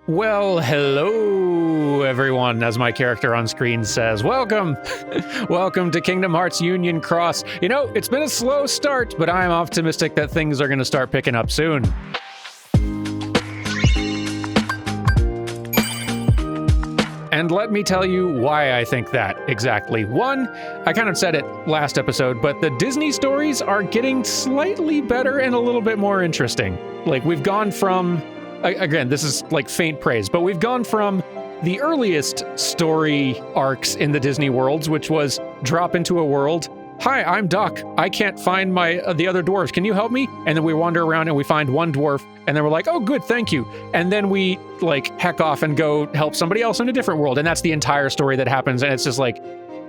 Well, hello, everyone, as my character on screen says. Welcome! Welcome to Kingdom Hearts Union Cross. You know, it's been a slow start, but I'm optimistic that things are going to start picking up soon. And let me tell you why I think that exactly. One, I kind of said it last episode, but the Disney stories are getting slightly better and a little bit more interesting. Like, we've gone from... Again, this is like faint praise, but we've gone from the earliest story arcs in the Disney worlds, which was drop into a world. Hi, I'm Duck. I can't find the other dwarves. Can you help me? And then we wander around and we find one dwarf, and then we're like, oh, good, thank you. And then we like heck off and go help somebody else in a different world. And that's the entire story that happens. And it's just like,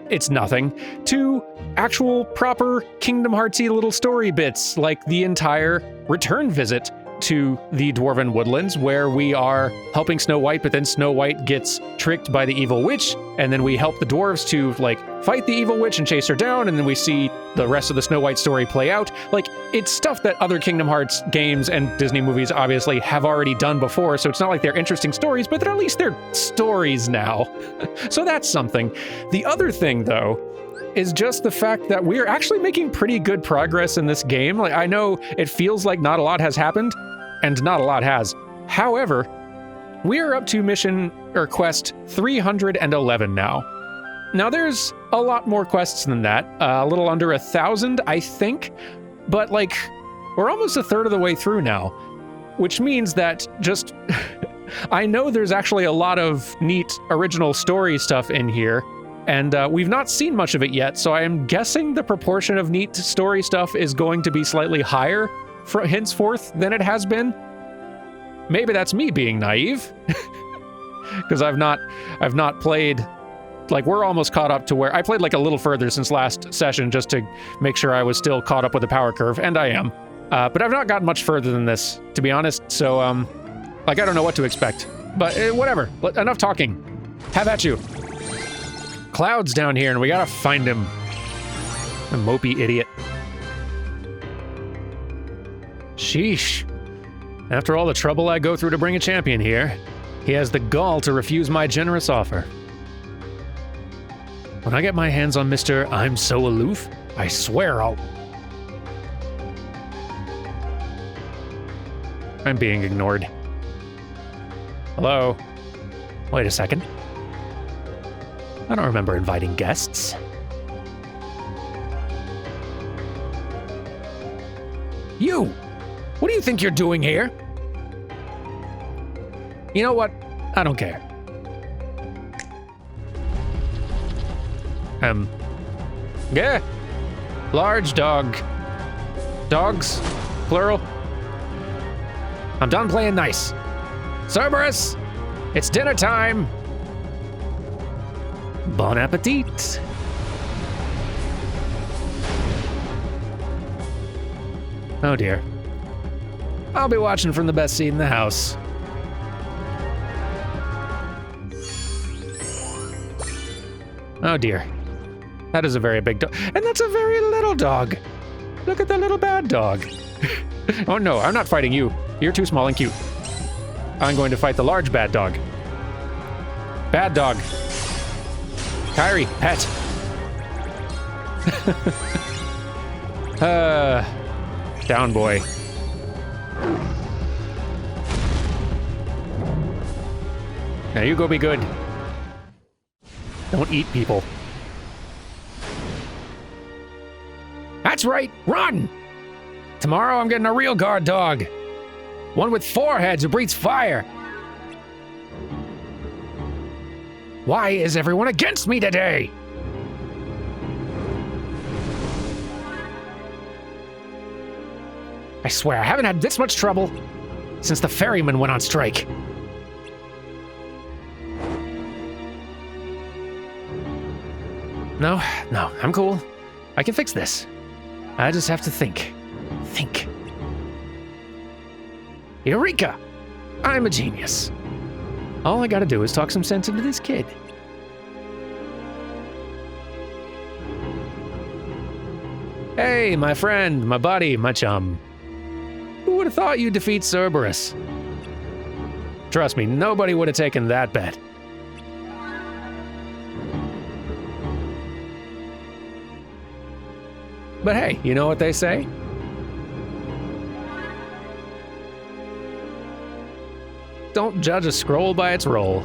it's nothing. To actual proper Kingdom Heartsy little story bits, like the entire return visit to the Dwarven Woodlands, where we are helping Snow White, but then Snow White gets tricked by the evil witch, and then we help the dwarves to like fight the evil witch and chase her down, and then we see the rest of the Snow White story play out. Like, it's stuff that other Kingdom Hearts games and Disney movies obviously have already done before, so it's not like they're interesting stories, but at least they're stories now. So that's something. The other thing, though, is just the fact that we're actually making pretty good progress in this game. Like, I know it feels like not a lot has happened, and not a lot has. However, we're up to mission or quest 311 now. Now, there's a lot more quests than that, a little under 1,000, I think, but like, we're almost a third of the way through now, which means that just, I know there's actually a lot of neat original story stuff in here, and we've not seen much of it yet, so I am guessing the proportion of neat story stuff is going to be slightly higher henceforth than it has been. Maybe that's me being naive, because I've not played, like, we're almost caught up to where I played like a little further since last session just to make sure I was still caught up with the power curve, and I am. But I've not gotten much further than this, to be honest, so like, I don't know what to expect. But whatever, enough talking. Have at you. Cloud's down here and we gotta find him. A mopey idiot. Sheesh. After all the trouble I go through to bring a champion here, he has the gall to refuse my generous offer. When I get my hands on Mr. I'm So Aloof, I swear I'll... I'm being ignored. Hello? Wait a second. I don't remember inviting guests. You! What do you think you're doing here? You know what? I don't care. Yeah. Large dog. Dogs? Plural? I'm done playing nice. Cerberus! It's dinner time! Bon appetit! Oh dear. I'll be watching from the best seat in the house. Oh dear. That is a very big dog. And that's a very little dog. Look at the little bad dog. Oh no, I'm not fighting you. You're too small and cute. I'm going to fight the large bad dog. Bad dog. Kyrie, pet. Down boy. Now you go be good. Don't eat people. That's right, run! Tomorrow I'm getting a real guard dog. One with 4 heads who breathes fire. Why is everyone against me today? I swear, I haven't had this much trouble since the ferryman went on strike. No, I'm cool. I can fix this. I just have to think. Think. Eureka! I'm a genius. All I gotta do is talk some sense into this kid. Hey, my friend, my buddy, my chum. Who would have thought you'd defeat Cerberus? Trust me, nobody would have taken that bet. But hey, you know what they say? Don't judge a scroll by its roll.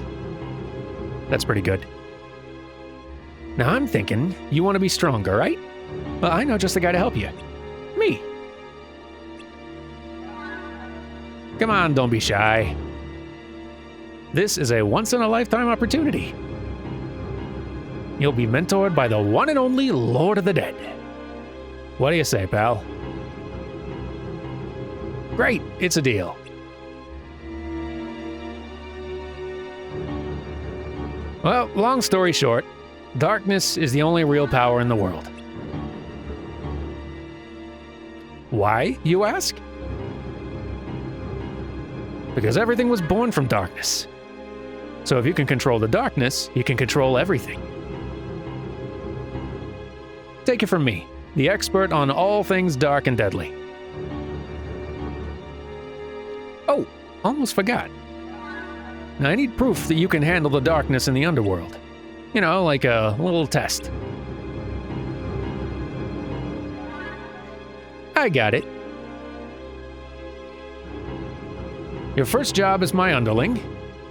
That's pretty good. Now I'm thinking you want to be stronger, right? Well, I know just the guy to help you. Me. Come on, don't be shy. This is a once-in-a-lifetime opportunity. You'll be mentored by the one and only Lord of the Dead. What do you say, pal? Great, it's a deal. Well, long story short, darkness is the only real power in the world. Why, you ask? Because everything was born from darkness. So if you can control the darkness, you can control everything. Take it from me, the expert on all things dark and deadly. Oh, almost forgot. Now I need proof that you can handle the darkness in the underworld. You know, like a little test. I got it. Your first job as my underling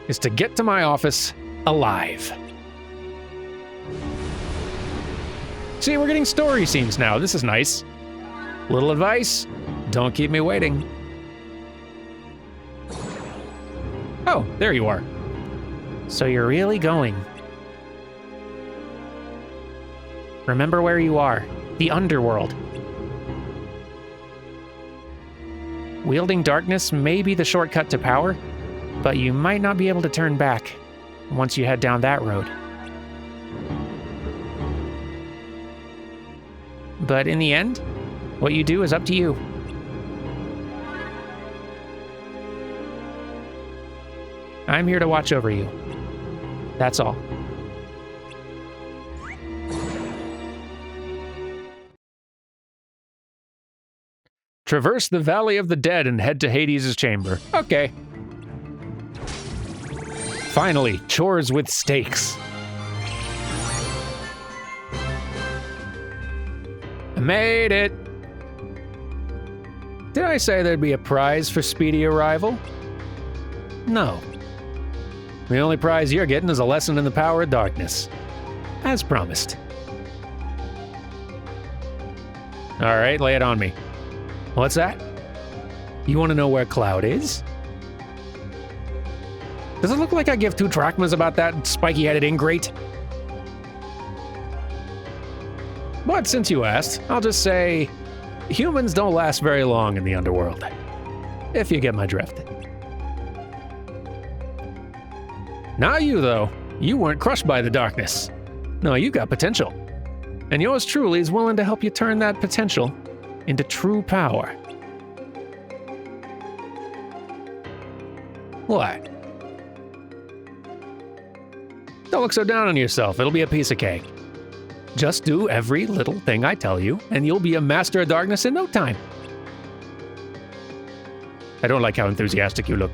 is to get to my office alive. See, we're getting story scenes now. This is nice. Little advice, don't keep me waiting. Oh, there you are. So you're really going. Remember where you are, the underworld. Wielding darkness may be the shortcut to power, but you might not be able to turn back once you head down that road. But in the end, what you do is up to you. I'm here to watch over you. That's all. Traverse the Valley of the Dead and head to Hades' chamber. Okay. Finally, chores with stakes. I made it. Did I say there'd be a prize for speedy arrival? No. The only prize you're getting is a lesson in the power of darkness. As promised. All right, lay it on me. What's that? You want to know where Cloud is? Does it look like I give two drachmas about that spiky-headed ingrate? But since you asked, I'll just say, humans don't last very long in the underworld. If you get my drift. Not you, though. You weren't crushed by the darkness. No, you got potential. And yours truly is willing to help you turn that potential into true power. What? Don't look so down on yourself. It'll be a piece of cake. Just do every little thing I tell you, and you'll be a master of darkness in no time. I don't like how enthusiastic you look.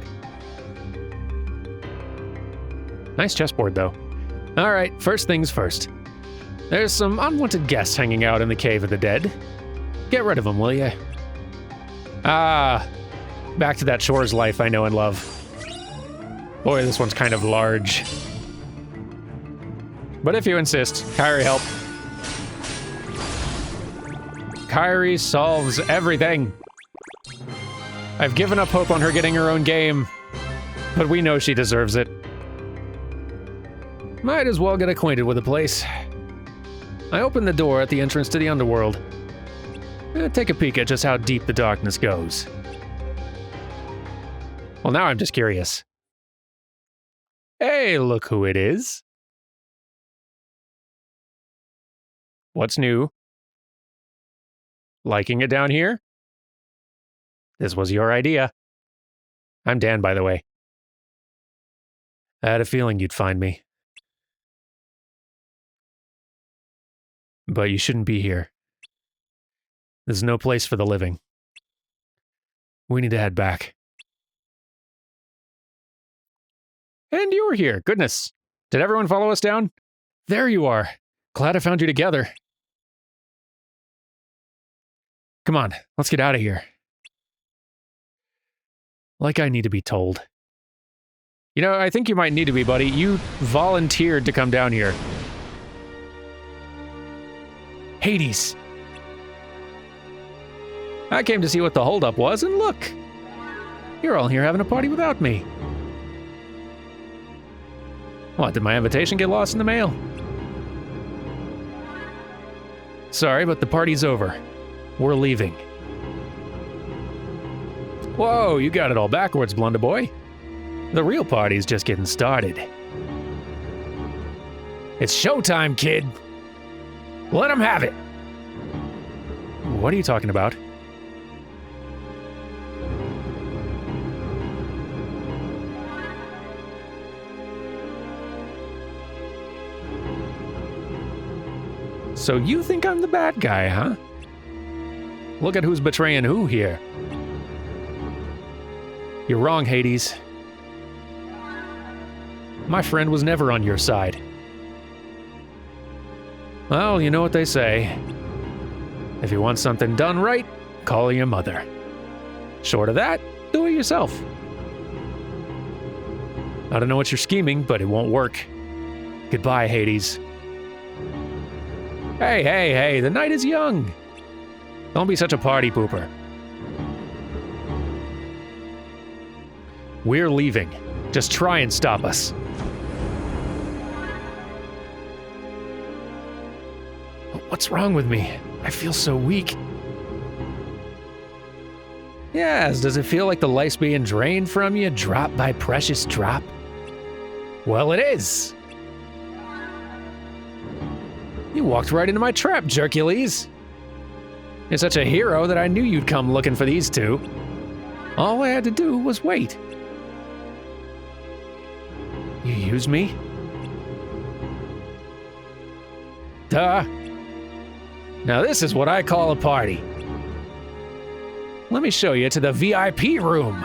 Nice chessboard, though. All right, first things first. There's some unwanted guests hanging out in the Cave of the Dead. Get rid of them, will you? Ah, back to that Shores life I know and love. Boy, this one's kind of large. But if you insist, Kyrie help. Kyrie solves everything. I've given up hope on her getting her own game, but we know she deserves it. Might as well get acquainted with the place. I opened the door at the entrance to the underworld. Take a peek at just how deep the darkness goes. Well, now I'm just curious. Hey, look who it is. What's new? Liking it down here? This was your idea. I'm Dan, by the way. I had a feeling you'd find me. But you shouldn't be here. There's no place for the living. We need to head back. And you were here. Goodness. Did everyone follow us down? There you are. Glad I found you together. Come on, let's get out of here. Like I need to be told. You know, I think you might need to be, buddy. You volunteered to come down here. Hades. I came to see what the holdup was, and look. You're all here having a party without me. What, did my invitation get lost in the mail? Sorry, but the party's over. We're leaving. Whoa, you got it all backwards, Blunder Boy. The real party's just getting started. It's showtime, kid. Let him have it. What are you talking about? So you think I'm the bad guy, huh? Look at who's betraying who here. You're wrong, Hades. My friend was never on your side. Well, you know what they say. If you want something done right, call your mother. Short of that, do it yourself. I don't know what you're scheming, but it won't work. Goodbye, Hades. Hey, the night is young. Don't be such a party pooper. We're leaving. Just try and stop us. What's wrong with me? I feel so weak. Yes, does it feel like the life's being drained from you, drop by precious drop? Well, it is. You walked right into my trap, Jercules. You're such a hero that I knew you'd come looking for these two. All I had to do was wait. You used me? Duh. Now this is what I call a party. Let me show you to the VIP room.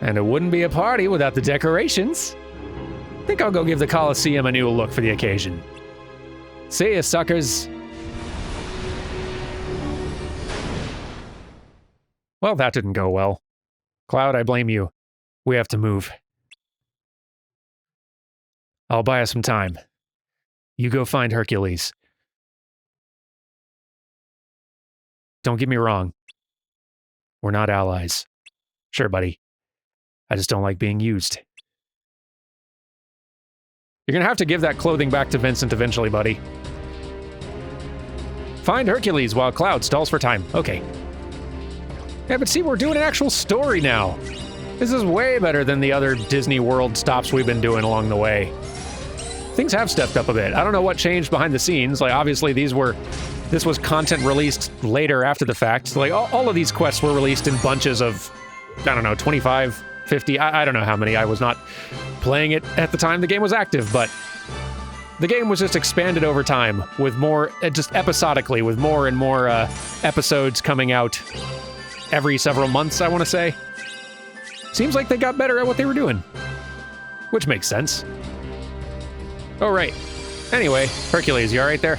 And it wouldn't be a party without the decorations. Think I'll go give the Coliseum a new look for the occasion. See ya, suckers. Well, that didn't go well. Cloud, I blame you. We have to move. I'll buy us some time. You go find Hercules. Don't get me wrong. We're not allies. Sure, buddy. I just don't like being used. You're gonna have to give that clothing back to Vincent eventually, buddy. Find Hercules while Cloud stalls for time. Okay. Yeah, but see, we're doing an actual story now. This is way better than the other Disney World stops we've been doing along the way. Things have stepped up a bit. I don't know what changed behind the scenes. Like, obviously, this was content released later after the fact. Like, all of these quests were released in bunches of, I don't know, 25, 50, I don't know how many. I was not playing it at the time the game was active, but the game was just expanded over time with more, just episodically, with more and more episodes coming out every several months, I want to say. Seems like they got better at what they were doing. Which makes sense. Oh, right. Anyway, Hercules, you all right there?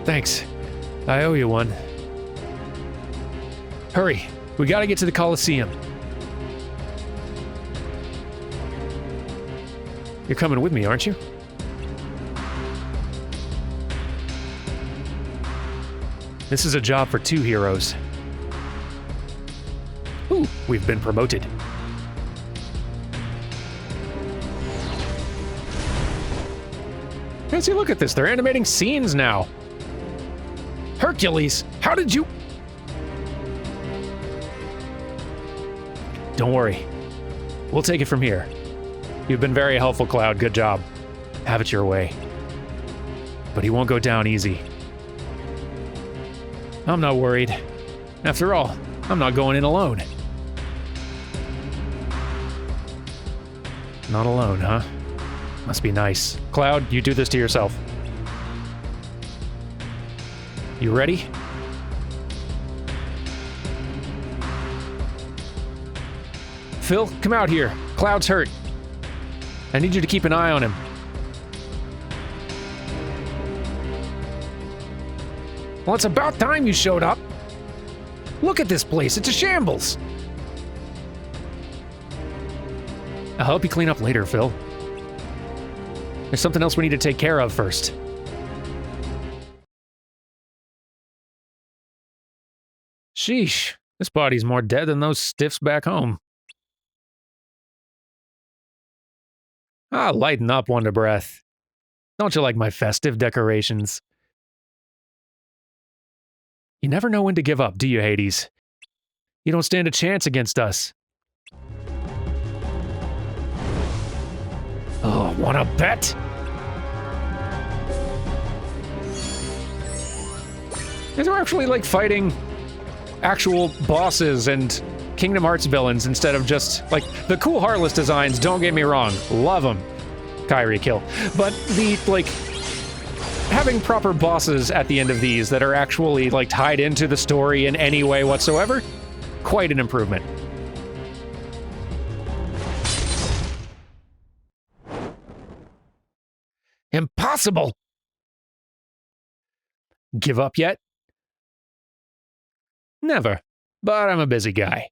Thanks. I owe you one. Hurry. We gotta get to the Coliseum. You're coming with me, aren't you? This is a job for two heroes. Ooh, we've been promoted. Nancy, look at this. They're animating scenes now. Hercules, how did you... Don't worry. We'll take it from here. You've been very helpful, Cloud. Good job. Have it your way. But he won't go down easy. I'm not worried. After all, I'm not going in alone. Not alone, huh? Must be nice. Cloud, you do this to yourself. You ready? Phil, come out here. Cloud's hurt. I need you to keep an eye on him. Well, it's about time you showed up. Look at this place. It's a shambles. I'll help you clean up later, Phil. There's something else we need to take care of first. Sheesh. This body's more dead than those stiffs back home. Ah, lighten up, Wonder Breath. Don't you like my festive decorations? You never know when to give up, do you, Hades? You don't stand a chance against us. Oh, wanna bet? These are actually like fighting actual bosses and Kingdom Hearts villains instead of just, like, the cool Heartless designs, don't get me wrong, love them. Kyrie kill. But the, like, having proper bosses at the end of these that are actually, like, tied into the story in any way whatsoever, quite an improvement. Impossible! Give up yet? Never. But I'm a busy guy.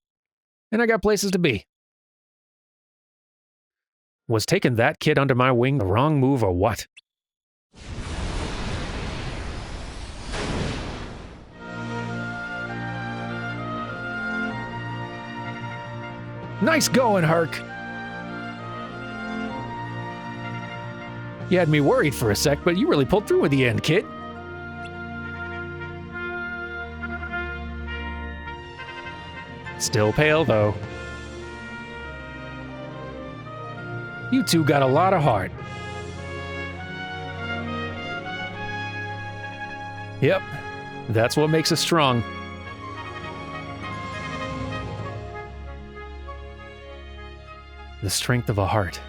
And I got places to be. Was taking that kid under my wing the wrong move or what? Nice going, Herc. You had me worried for a sec, but you really pulled through at the end, kid. Still pale, though. You two got a lot of heart. Yep, that's what makes us strong. The strength of a heart.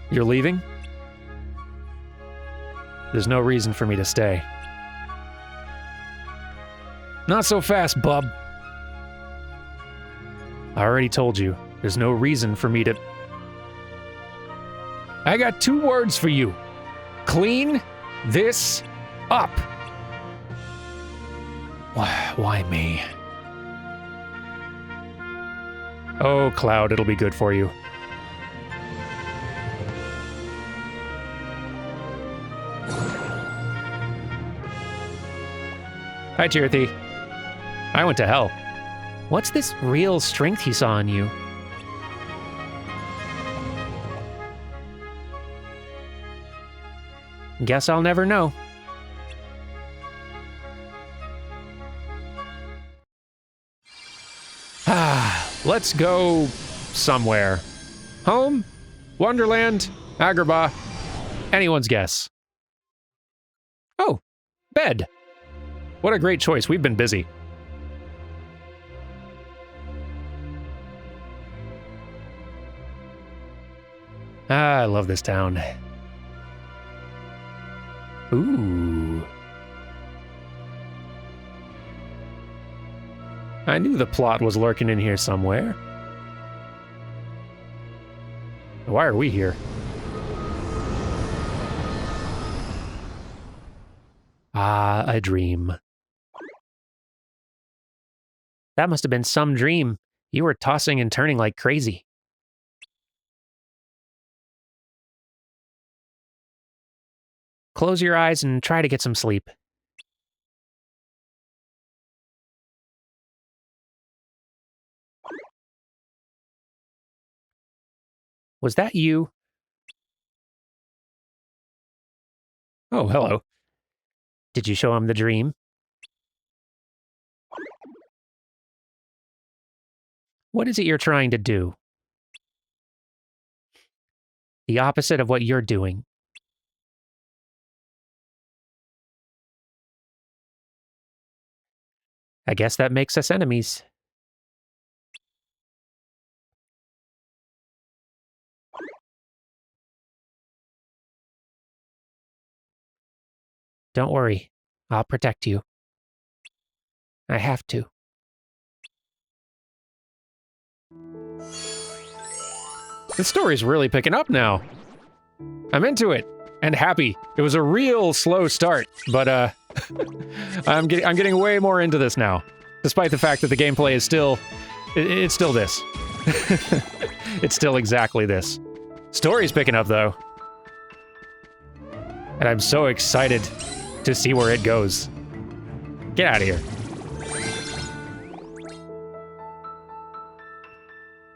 You're leaving? There's no reason for me to stay. Not so fast, bub. I already told you, there's no reason for me to... I got 2 words for you. Clean this up. Why me? Oh, Cloud, it'll be good for you. Hi, Chirthy. I went to hell. What's this real strength he saw in you? Guess I'll never know. Let's go somewhere. Home? Wonderland? Agrabah? Anyone's guess. Oh, bed. What a great choice. We've been busy. I love this town. Ooh. I knew the plot was lurking in here somewhere. Why are we here? Ah, a dream. That must have been some dream. You were tossing and turning like crazy. Close your eyes and try to get some sleep. Was that you? Oh, hello. Did you show him the dream? What is it you're trying to do? The opposite of what you're doing. I guess that makes us enemies. Don't worry. I'll protect you. I have to. The story's really picking up now. I'm into it and happy. It was a real slow start, but I'm getting way more into this now, despite the fact that the gameplay is it's still this. It's still exactly this. Story's picking up though, and I'm so excited to see where it goes. Get out of here.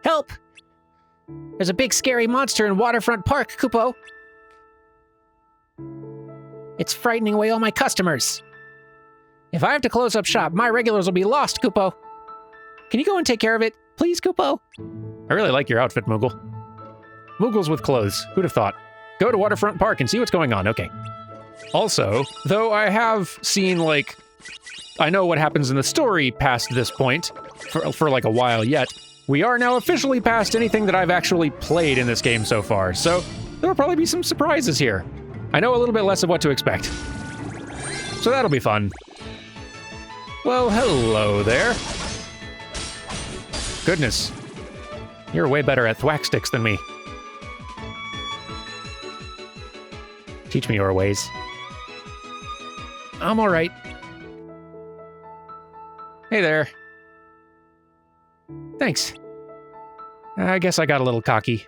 Help! There's a big scary monster in Waterfront Park, Kupo. It's frightening away all my customers. If I have to close up shop, my regulars will be lost, Kupo. Can you go and take care of it, please, Kupo? I really like your outfit, Moogle. Moogles with clothes, who'd have thought? Go to Waterfront Park and see what's going on, okay. Also, though I have seen, like, I know what happens in the story past this point, for like a while yet, we are now officially past anything that I've actually played in this game so far, so there'll probably be some surprises here. I know a little bit less of what to expect. So that'll be fun. Well, hello there. Goodness. You're way better at thwack sticks than me. Teach me your ways. I'm alright. Hey there. Thanks. I guess I got a little cocky.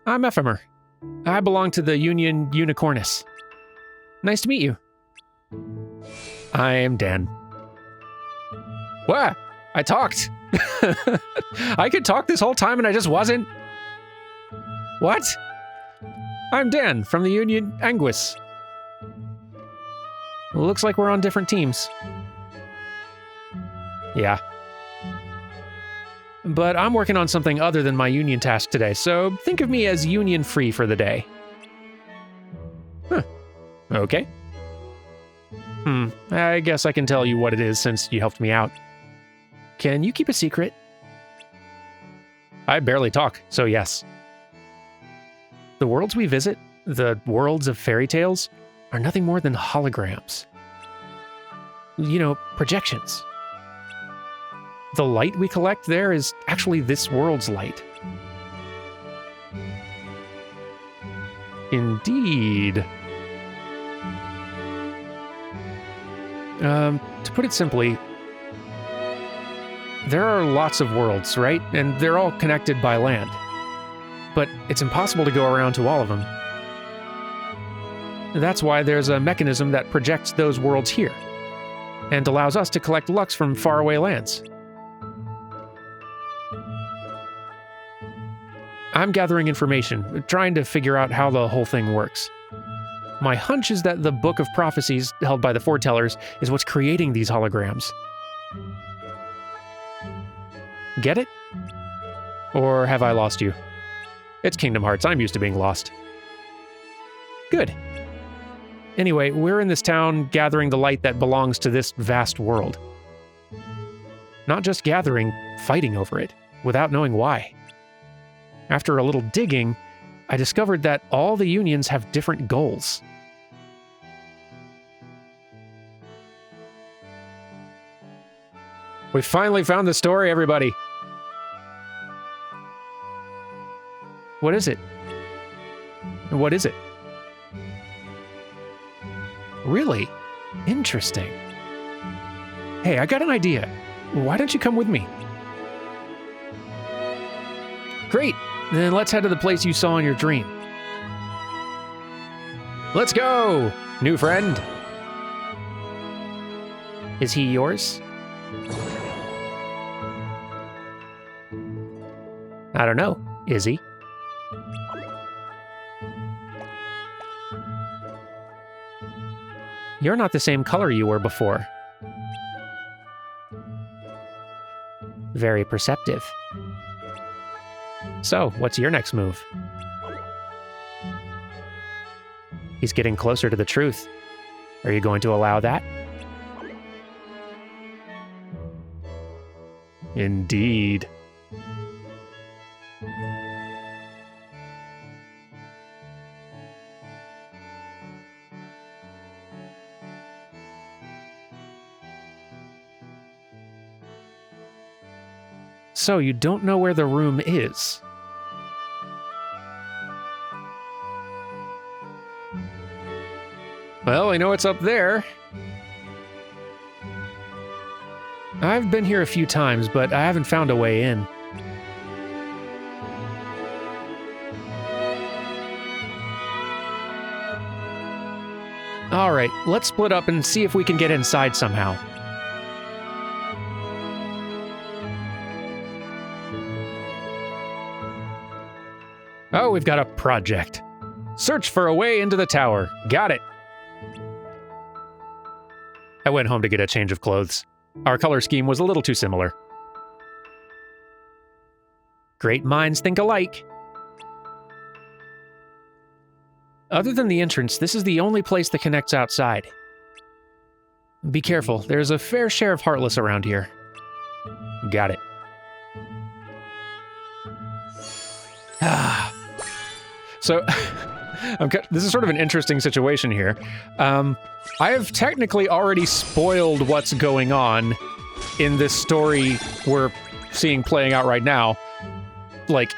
I'm Ephemer. I belong to the Union Unicornus. Nice to meet you. I am Dan. What? I talked. I could talk this whole time and I just wasn't. What? I'm Dan from the Union Anguis. Looks like we're on different teams. Yeah. But I'm working on something other than my union task today, so think of me as union-free for the day. Huh. Okay. I guess I can tell you what it is since you helped me out. Can you keep a secret? I barely talk, so yes. The worlds we visit, the worlds of fairy tales, are nothing more than holograms. You know, projections. The light we collect there is actually this world's light. Indeed. To put it simply, there are lots of worlds, right? And they're all connected by land. But it's impossible to go around to all of them. That's why there's a mechanism that projects those worlds here, and allows us to collect Lux from faraway lands. I'm gathering information, trying to figure out how the whole thing works. My hunch is that the Book of Prophecies, held by the Foretellers, is what's creating these holograms. Get it? Or have I lost you? It's Kingdom Hearts, I'm used to being lost. Good. Anyway, we're in this town gathering the light that belongs to this vast world. Not just gathering, fighting over it, without knowing why. After a little digging, I discovered that all the unions have different goals. We finally found the story, everybody! What is it? What is it? Really? Interesting. Hey, I got an idea. Why don't you come with me? Great! Then let's head to the place you saw in your dream. Let's go, new friend. Is he yours? I don't know. Is he? You're not the same color you were before. Very perceptive. So, what's your next move? He's getting closer to the truth. Are you going to allow that? Indeed. So you don't know where the room is. Well, I know it's up there. I've been here a few times, but I haven't found a way in. Alright, let's split up and see if we can get inside somehow. Oh, we've got a project. Search for a way into the tower. Got it. I went home to get a change of clothes. Our color scheme was a little too similar. Great minds think alike. Other than the entrance, this is the only place that connects outside. Be careful, there's a fair share of Heartless around here. Got it. So, this is sort of an interesting situation here. I have technically already spoiled what's going on in this story we're seeing playing out right now, like,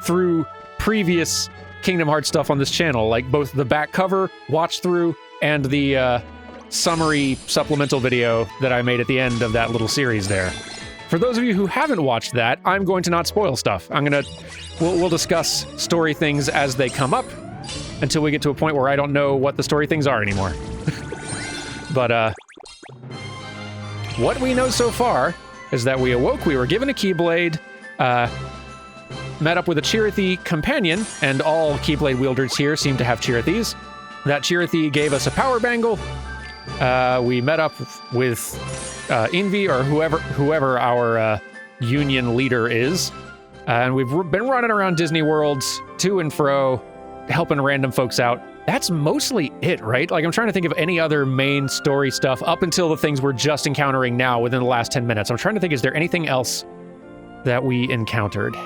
through previous Kingdom Hearts stuff on this channel, like both the back cover watch through and the summary supplemental video that I made at the end of that little series there. For those of you who haven't watched that, I'm going to not spoil stuff. We'll discuss story things as they come up until we get to a point where I don't know what the story things are anymore. But what we know so far is that we awoke, we were given a Keyblade, met up with a Chirithy companion, and all Keyblade wielders here seem to have Chirithys. That Chirithy gave us a power bangle. We met up with Envy, or whoever our union leader is, and we've been running around Disney Worlds to and fro, helping random folks out. That's mostly it, right? Like, I'm trying to think of any other main story stuff up until the things we're just encountering now within the last 10 minutes. I'm trying to think, is there anything else that we encountered?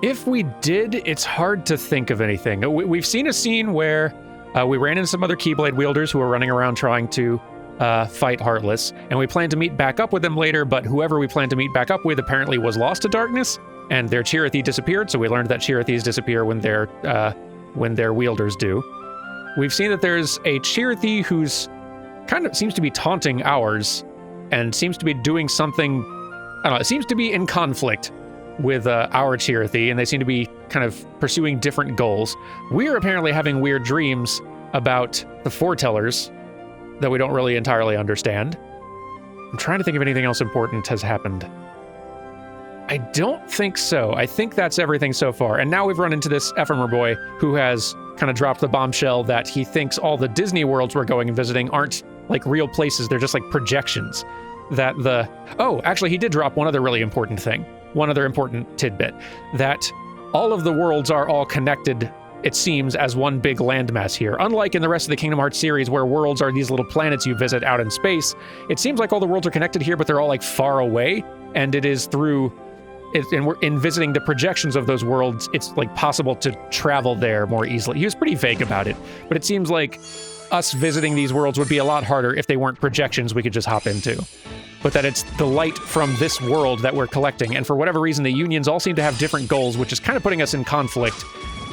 If we did, it's hard to think of anything. We've seen a scene where we ran into some other Keyblade wielders who were running around trying to fight Heartless, and we plan to meet back up with them later, but whoever we plan to meet back up with apparently was lost to darkness, and their Chirithy disappeared, so we learned that Chirithys disappear when their wielders do. We've seen that there's a Chirithy who's kind of seems to be taunting ours, and seems to be doing something, I don't know, it seems to be in conflict with our Chirithy, and they seem to be kind of pursuing different goals. We're apparently having weird dreams about the foretellers that we don't really entirely understand. I'm trying to think if anything else important has happened. I don't think so. I think that's everything so far. And now we've run into this Ephemer boy who has kind of dropped the bombshell that he thinks all the Disney worlds we're going and visiting aren't like real places, they're just like projections. Oh, actually he did drop one other really important thing. One other important tidbit, that all of the worlds are all connected, it seems, as one big landmass here. Unlike in the rest of the Kingdom Hearts series, where worlds are these little planets you visit out in space, it seems like all the worlds are connected here, but they're all like far away, and it is through, in visiting the projections of those worlds, it's like possible to travel there more easily. He was pretty vague about it, but it seems like us visiting these worlds would be a lot harder if they weren't projections we could just hop into. But that it's the light from this world that we're collecting, and for whatever reason, the unions all seem to have different goals, which is kind of putting us in conflict,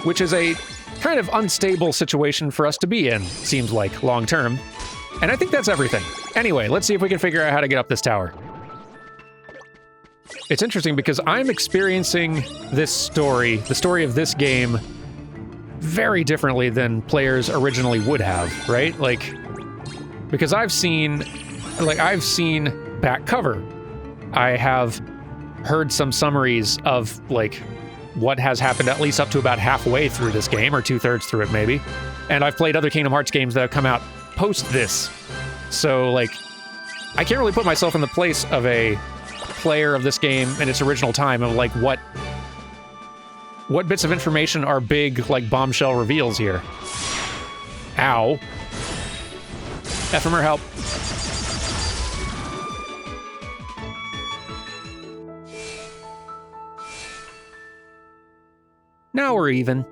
which is a kind of unstable situation for us to be in, seems like, long term. And I think that's everything. Anyway, let's see if we can figure out how to get up this tower. It's interesting because I'm experiencing this story, the story of this game, very differently than players originally would have, right? Like, because I've seen back cover. I have heard some summaries of, like, what has happened at least up to about halfway through this game, or 2/3 through it maybe. And I've played other Kingdom Hearts games that have come out post this. So, like, I can't really put myself in the place of a player of this game in its original time of, like, what bits of information are big, like, bombshell reveals here. Ow. Ephemer, help. Now we're even.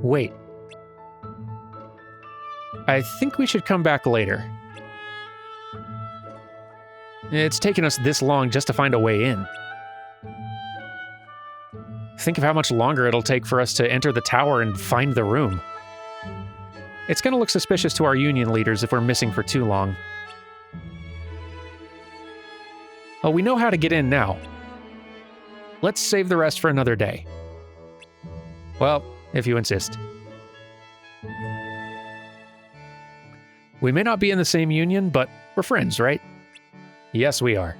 Wait. I think we should come back later. It's taken us this long just to find a way in. Think of how much longer it'll take for us to enter the tower and find the room. It's gonna look suspicious to our union leaders if we're missing for too long. Oh, we know how to get in now. Let's save the rest for another day. Well, if you insist. We may not be in the same union, but we're friends, right? Yes, we are.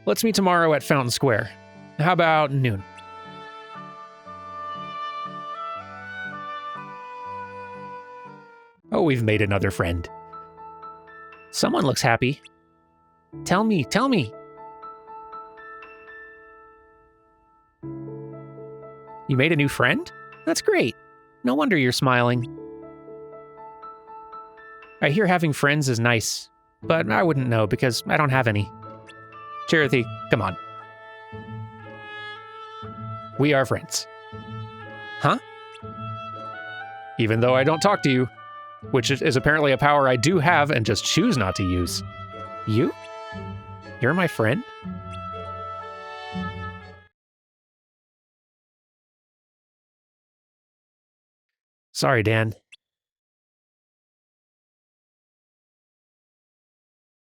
Let's meet tomorrow at Fountain Square. How about noon? Oh, we've made another friend. Someone looks happy. Tell me, tell me. You made a new friend? That's great. No wonder you're smiling. I hear having friends is nice, but I wouldn't know because I don't have any. Charity, come on. We are friends. Huh? Even though I don't talk to you, which is apparently a power I do have and just choose not to use. You? You're my friend? Sorry, Dan.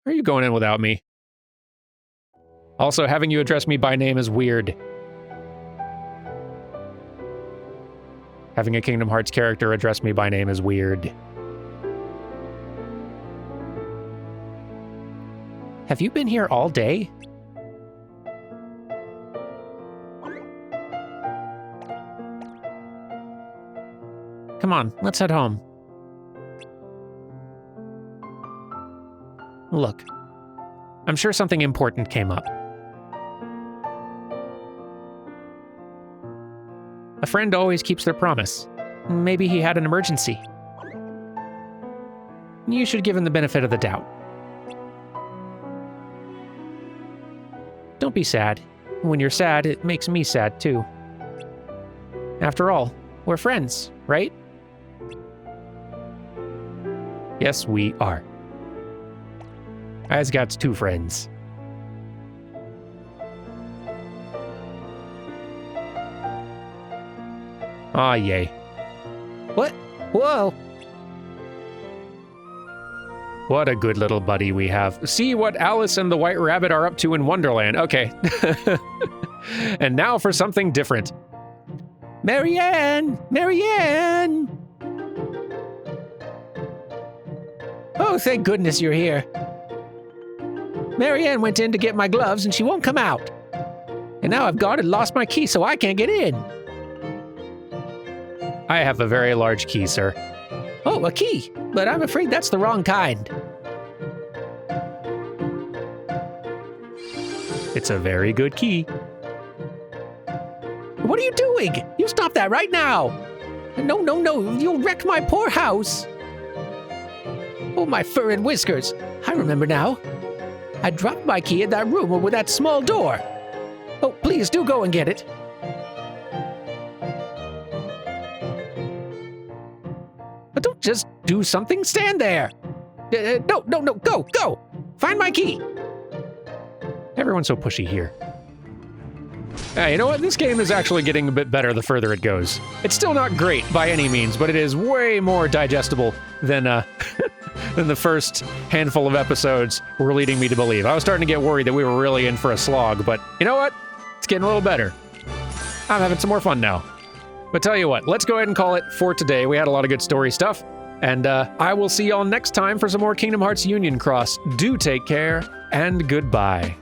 Are you going in without me? Also, having you address me by name is weird. Having a Kingdom Hearts character address me by name is weird. Have you been here all day? Come on, let's head home. Look, I'm sure something important came up. A friend always keeps their promise. Maybe he had an emergency. You should give him the benefit of the doubt. Don't be sad. When you're sad, it makes me sad too. After all, we're friends, right? Yes, we are. Asgard's two friends. Aw, yay. What? Whoa! What a good little buddy we have. See what Alice and the White Rabbit are up to in Wonderland. Okay. And now for something different. Marianne! Marianne! Oh, thank goodness you're here. Marianne went in to get my gloves and she won't come out. And now I've gone and lost my key, so I can't get in. I have a very large key, sir. Oh, a key, but I'm afraid that's the wrong kind. It's a very good key. What are you doing? You stop that right now. No, no, no, you'll wreck my poor house. Oh, my fur and whiskers. I remember now. I dropped my key in that room with that small door. Oh, please do go and get it. But don't just do something, stand there. No, no, no, go, go. Find my key. Everyone's so pushy here. You know what? This game is actually getting a bit better the further it goes. It's still not great by any means, but it is way more digestible than than the first handful of episodes were leading me to believe. I was starting to get worried that we were really in for a slog, but you know what? It's getting a little better. I'm having some more fun now. But tell you what, let's go ahead and call it for today. We had a lot of good story stuff, and I will see y'all next time for some more Kingdom Hearts Union Cross. Do take care, and goodbye.